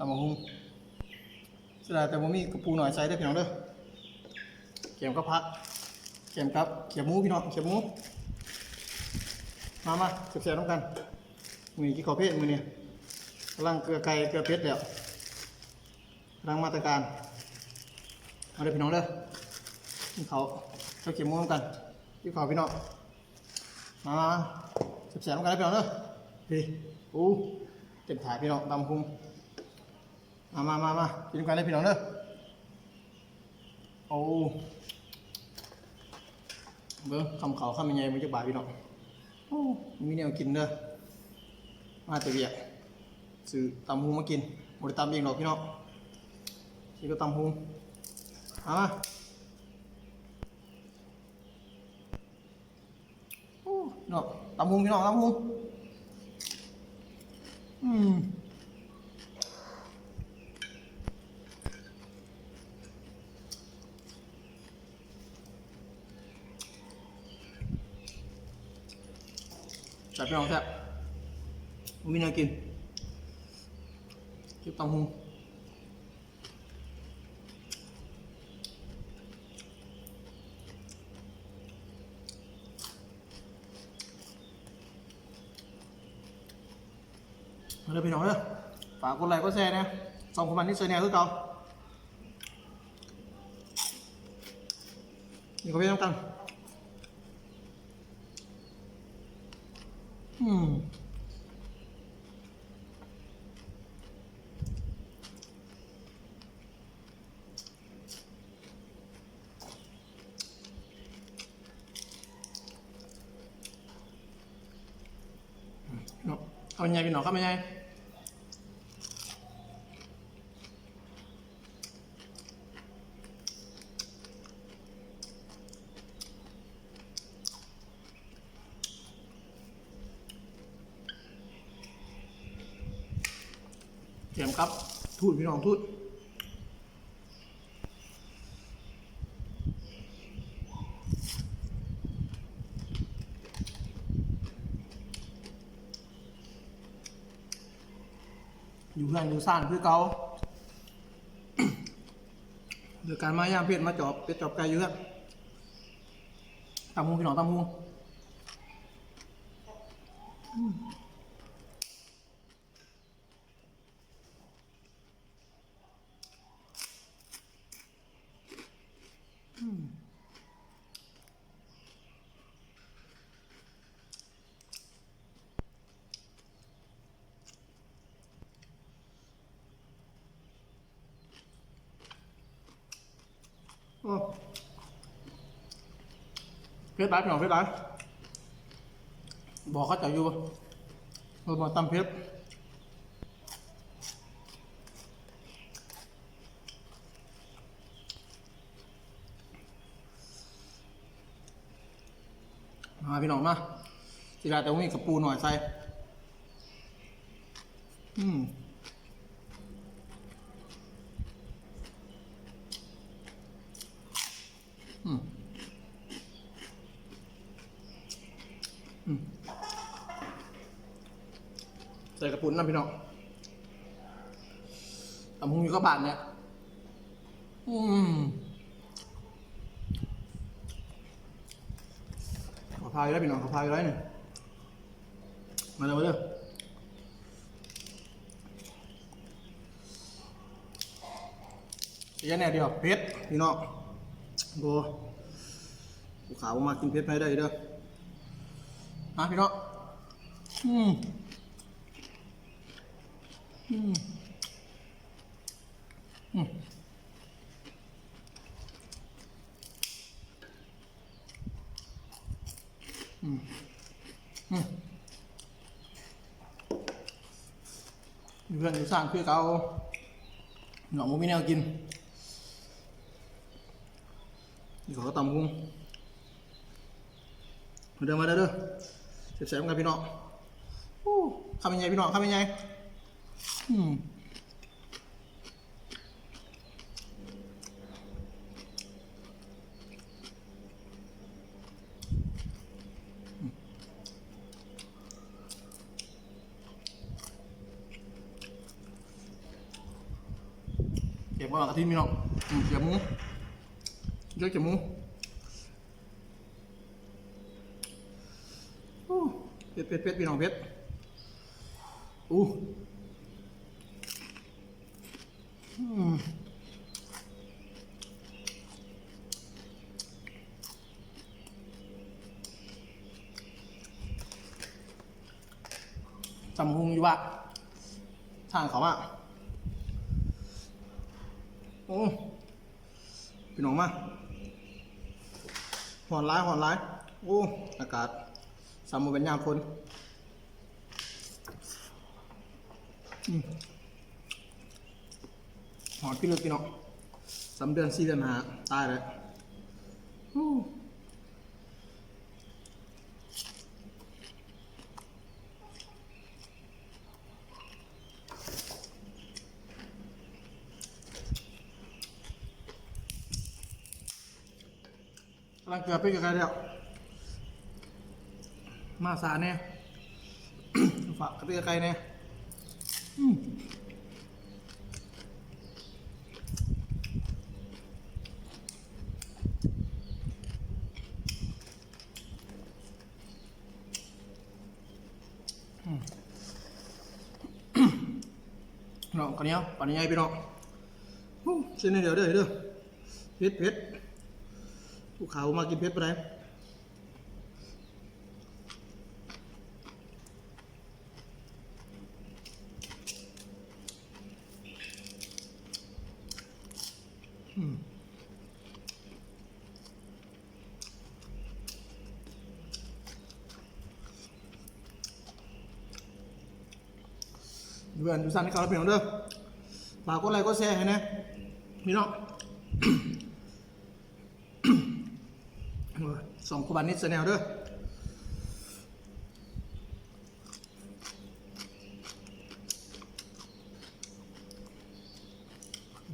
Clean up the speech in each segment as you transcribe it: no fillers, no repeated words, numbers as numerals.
ตำบักหุ่งเสียดายแต่ผมมีกระปูหน่อยใส่ได้พี่น้องเด้อเกี่ยมกับพักเกี่ยมกับเขียบหมูพี่น้องเขียบหมูมาเสียบๆต้องกันมือกี่ขอเพชรมือเนี่ยกำลังเกลือไก่เกลือเพชรแล้วกำลังมาตรการเอาเด้อพี่น้องเด้อกินเขาเขียบหมูต้องกันกินเขาพี่น้องมาเสียบๆต้องกันได้พี่น้องเด้อพี่อู้เต็มถ่ายพี่น้องตำพุงมากินกันได้พี่น้องเด้อโอ้เบิ้งคำเขาข้ามยังไงมันจะบาดพี่น้องโอ้มีแนวกินเด้อมาแต่เบียร์ซื้อตำพุงมากินบริตำเองหรอกพี่น้องนี่ก็ตำพุงมาโอ้เนาะตำพุงพี่น้องตำพุงจัดพี่น้องแซ่บมีแนวกินคิดตำหุงมาเลยพี่น้องเด้อฝากกดไลค์กดแชร์นะส่งคอมเมนต์ที่เซอร์แนวคือเก่านี่ก็พี่น้องกันเอาไงพี่น้องครับไม่ไงเขียมครับทูดพี่น้องทูดอยู่เพื่อนอยู่ซ่านคือเก่าโดยการมาย่างเพชรมาจอบเป็ดจอบไก่เยอะตำหูพี่น้องตำหูเพชรร้ายพี่น้องเพชรร้ายบอกเขาจะอยู่มาตำเพชรมาพี่น้องมาสิได้แต่ว่ามีกระปูหน่อยใส่ใส่กระปุนนะพี่น้องตำหูอยู่กับบาทเนี่ยขอพายได้พี่น้องขอพายได้เนี่ยมาเร็วยันแน่เดียวเพชรพี่น้องโบ้กูขาวมากินเพชรไปได้เด้อมาพี่น้องเพื่อนอยู่สร้างเพื่อเก่าหนองมุมีแนวกินนี่เขาก็ตำกุ้งมาเด้อเสียบๆกันพี่น้องทำยังไงพี่น้องทำยังไง ก็บไว้กระทิพี่น้องเกี่ยวหมูเยอะเกี่ยวหมูเป็ดพี่น้องเป็ดจำหุงอยู่ว่าทางเขาอ่ะพี่น้องมาหอนร้ายอากาศสามโมงเป็นยามฝนหอนพี่เลือกพี่น้อง3 เดือน 4 เดือนหาตายเลยกำลังเกือบไปกับใครแล้วมาสาเนี่ย ฝากกระเตือไกลเนี่ยน้องคนนี้ปันยังไงพี่น้องเช่นนี้เดี๋ยวเพชรผู้ขาวมากินเพชรไปไหนดูสั่นให้เขาแล้วพี่น้องเด้อฝากกดไลค์กดแชร์ให้นะพี่น้องส่งขบันนิดแนลเด้อ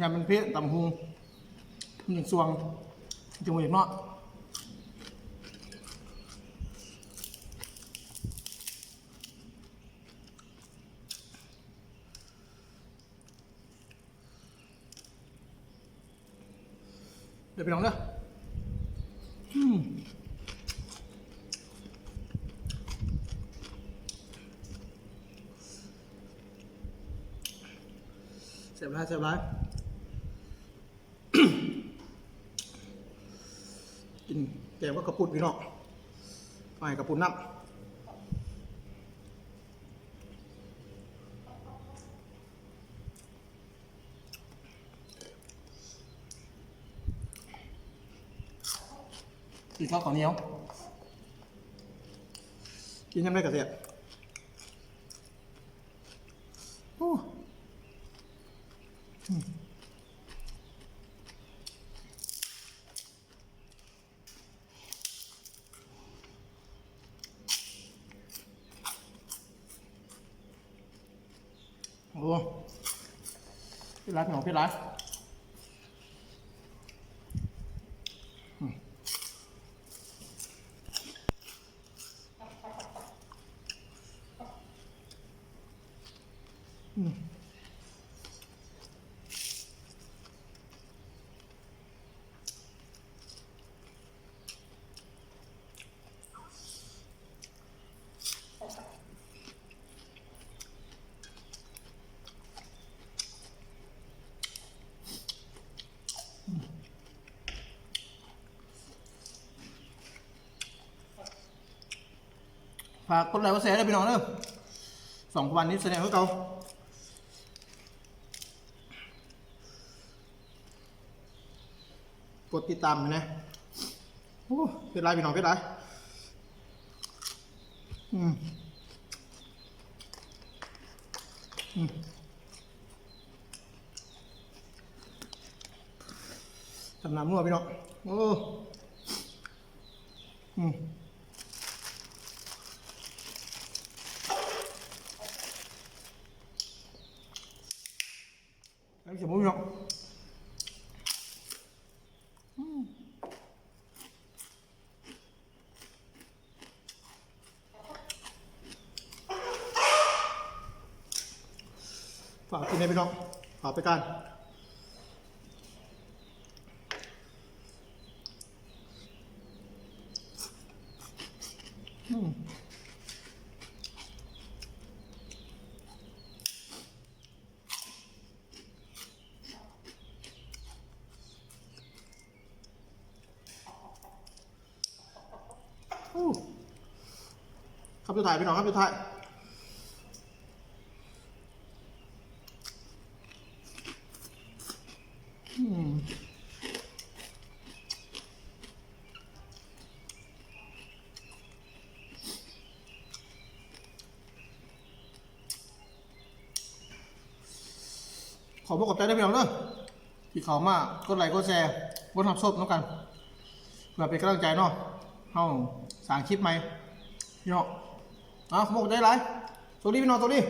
ยำเป็นเพชรตำหุงหนึ่งสวงจมูกเนาะเดี๋ยวไปลองเด้อเสียบร้ายกินแกงก็กระปุกพี่น้องไปกระปุกน้ำกินข้าวข้าวเหนียวกินยังไงกระเทียมโอ้พี่รักหนูพี่รักฝากกดไลค์กดแชร์ด้วยพี่น้องเด้อ2 วันนี้แสดงให้เขากดติดตามนะโอ้เป็นไรพี่น้องเป็นไรทำน้ำมั่วพี่น้องโอ้แล้วเขียวมุ้งพี่น้องฝากกินให้พี่น้องฝากไปกัน อืมอู้ครับจะถ่ายพี่น้องครับจะถ่ายอืมขอบอกขอบใจได้พี่น้องเด้อที่เขามากดไลค์กดแชร์กดทับชมน้องกันเพื่อเป็นกำลังใจเนาะเฮาสร้างคลิปใหม่พี่น้องขอบอกขอบใจหลายสวัสดีพี่น้องสวัสดี